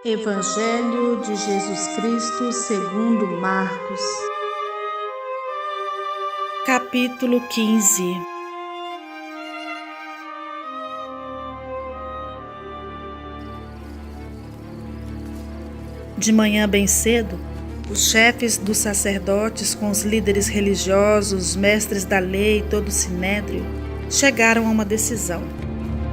Evangelho de Jesus Cristo segundo Marcos. Capítulo 15. De manhã bem cedo, os chefes dos sacerdotes com os líderes religiosos, os mestres da lei e todo o sinédrio chegaram a uma decisão.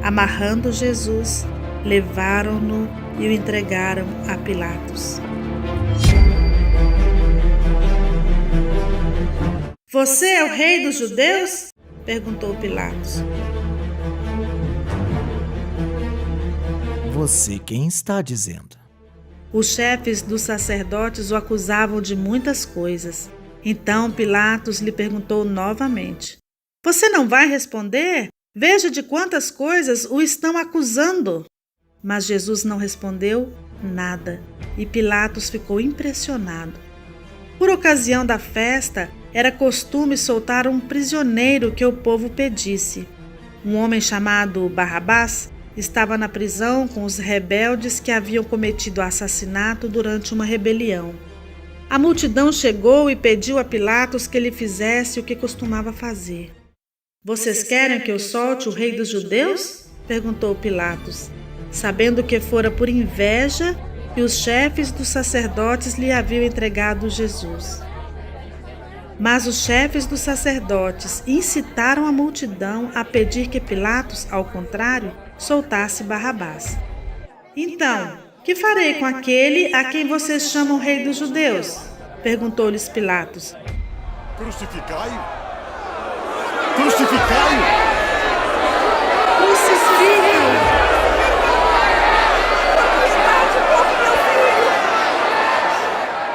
Amarrando Jesus, levaram-no e o entregaram a Pilatos. "Você é o rei dos judeus?" perguntou Pilatos. Você quem está dizendo? Os chefes dos sacerdotes o acusavam de muitas coisas. Então Pilatos lhe perguntou novamente: "Você não vai responder? Veja de quantas coisas o estão acusando." Mas Jesus não respondeu nada e Pilatos ficou impressionado. Por ocasião da festa, era costume soltar um prisioneiro que o povo pedisse. Um homem chamado Barrabás estava na prisão com os rebeldes que haviam cometido assassinato durante uma rebelião. A multidão chegou e pediu a Pilatos que lhe fizesse o que costumava fazer. "Vocês querem que eu solte o rei dos judeus?" perguntou Pilatos, sabendo que fora por inveja que os chefes dos sacerdotes lhe haviam entregado Jesus. Mas os chefes dos sacerdotes incitaram a multidão a pedir que Pilatos, ao contrário, soltasse Barrabás. "Então, que farei com aquele a quem vocês chamam rei dos judeus?" perguntou-lhes Pilatos. Crucificai-o! Crucificai-o! "Crucifiquem-o!"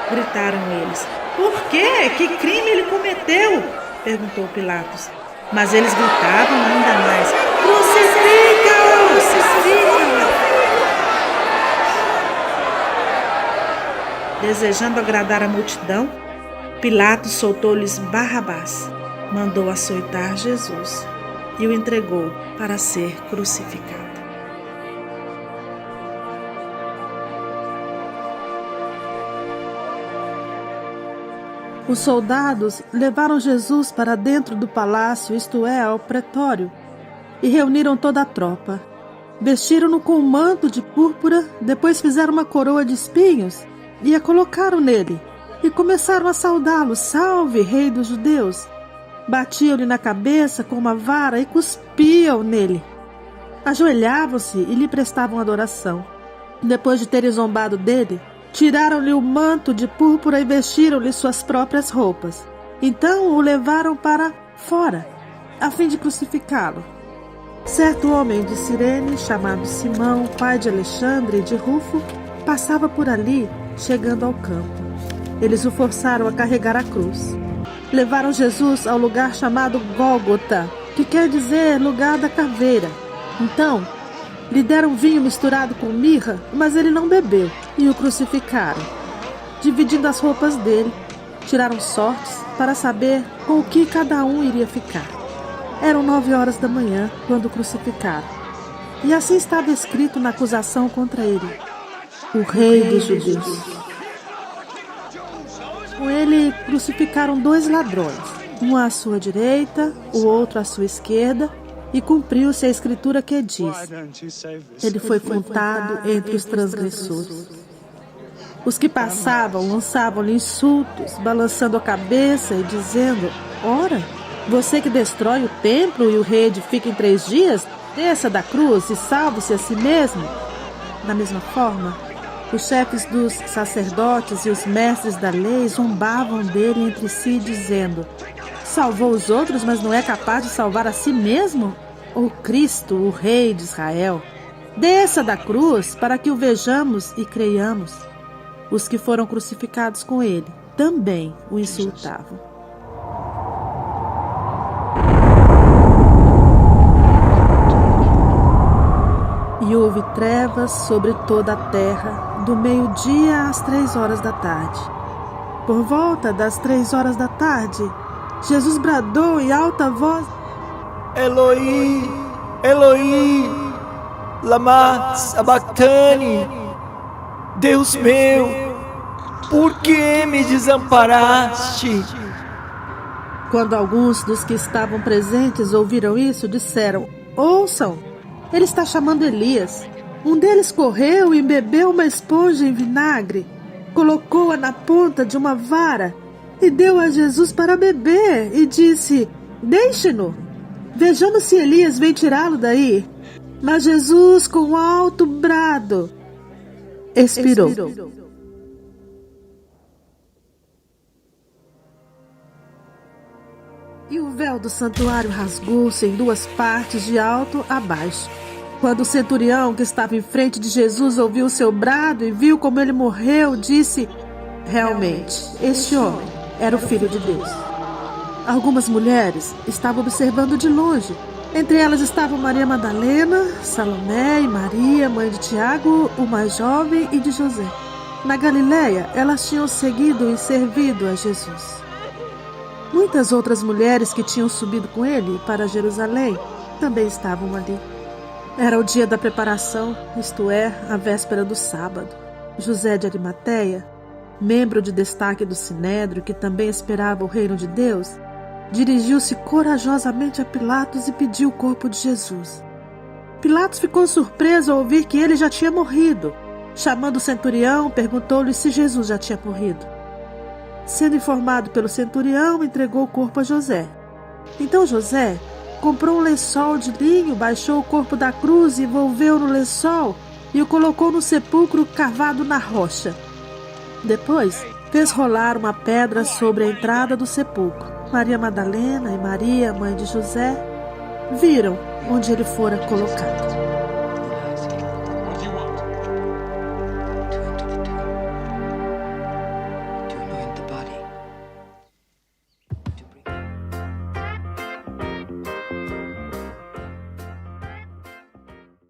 gritaram eles. "Por quê? Que crime ele cometeu?" perguntou Pilatos. Mas eles gritavam ainda mais: "Crucifica-o! Crucifica-o!" Desejando agradar a multidão, Pilatos soltou-lhes Barrabás, mandou açoitar Jesus e o entregou para ser crucificado. Os soldados levaram Jesus para dentro do palácio, isto é, ao pretório, e reuniram toda a tropa. Vestiram-no com um manto de púrpura, depois fizeram uma coroa de espinhos e a colocaram nele, e começaram a saudá-lo: "Salve, rei dos judeus!" Batiam-lhe na cabeça com uma vara e cuspiam nele. Ajoelhavam-se e lhe prestavam adoração. Depois de terem zombado dele, tiraram-lhe o manto de púrpura e vestiram-lhe suas próprias roupas. Então o levaram para fora, a fim de crucificá-lo. Certo homem de Cirene, chamado Simão, pai de Alexandre e de Rufo, passava por ali, chegando ao campo. Eles o forçaram a carregar a cruz. Levaram Jesus ao lugar chamado Gólgota, que quer dizer lugar da caveira. Então lhe deram vinho misturado com mirra, mas ele não bebeu, e o crucificaram, dividindo as roupas dele. Tiraram sortes para saber com o que cada um iria ficar. Eram 9 horas da manhã quando o crucificaram. E assim estava escrito na acusação contra ele: "O Rei dos Judeus." Com ele crucificaram 2 ladrões, um à sua direita, o outro à sua esquerda, e cumpriu-se a escritura que diz: "Ele foi contado entre os transgressores." Os que passavam lançavam-lhe insultos, balançando a cabeça e dizendo: "Ora, você que destrói o templo e o reedifica em 3 dias, desça da cruz e salve-se a si mesmo." Da mesma forma, os chefes dos sacerdotes e os mestres da lei zombavam dele entre si, dizendo: "Salvou os outros, mas não é capaz de salvar a si mesmo? O Cristo, o Rei de Israel, desça da cruz para que o vejamos e creiamos." Os que foram crucificados com ele também o insultavam. E houve trevas sobre toda a terra, do meio-dia às 3 horas da tarde. Por volta das 3 horas da tarde, Jesus bradou em alta voz: Eloi, Eloi, lama sabachthani. Deus meu, por que me desamparaste? Quando alguns dos que estavam presentes ouviram isso, disseram: ouçam, ele está chamando Elias. Um deles correu e bebeu uma esponja em vinagre, colocou-a na ponta de uma vara e deu a Jesus para beber e disse: deixe-no, vejamos se Elias vem tirá-lo daí. Mas Jesus, com alto brado, expirou. E o véu do santuário rasgou-se em duas partes, de alto a baixo. Quando o centurião que estava em frente de Jesus ouviu o seu brado e viu como ele morreu, disse: realmente, este homem era o Filho de Deus. Algumas mulheres estavam observando de longe. Entre elas estavam Maria Madalena, Salomé e Maria, mãe de Tiago, o mais jovem, e de José. Na Galileia, elas tinham seguido e servido a Jesus. Muitas outras mulheres que tinham subido com ele para Jerusalém também estavam ali. Era o dia da preparação, isto é, a véspera do sábado. José de Arimateia, membro de destaque do Sinédrio, que também esperava o reino de Deus, dirigiu-se corajosamente a Pilatos e pediu o corpo de Jesus. Pilatos ficou surpreso ao ouvir que ele já tinha morrido. Chamando o centurião, perguntou-lhe se Jesus já tinha morrido. Sendo informado pelo centurião, entregou o corpo a José. Então José comprou um lençol de linho, baixou o corpo da cruz, envolveu no lençol e o colocou no sepulcro cavado na rocha. Depois, fez rolar uma pedra sobre a entrada do sepulcro. Maria Madalena e Maria, mãe de José, viram onde ele fora colocado.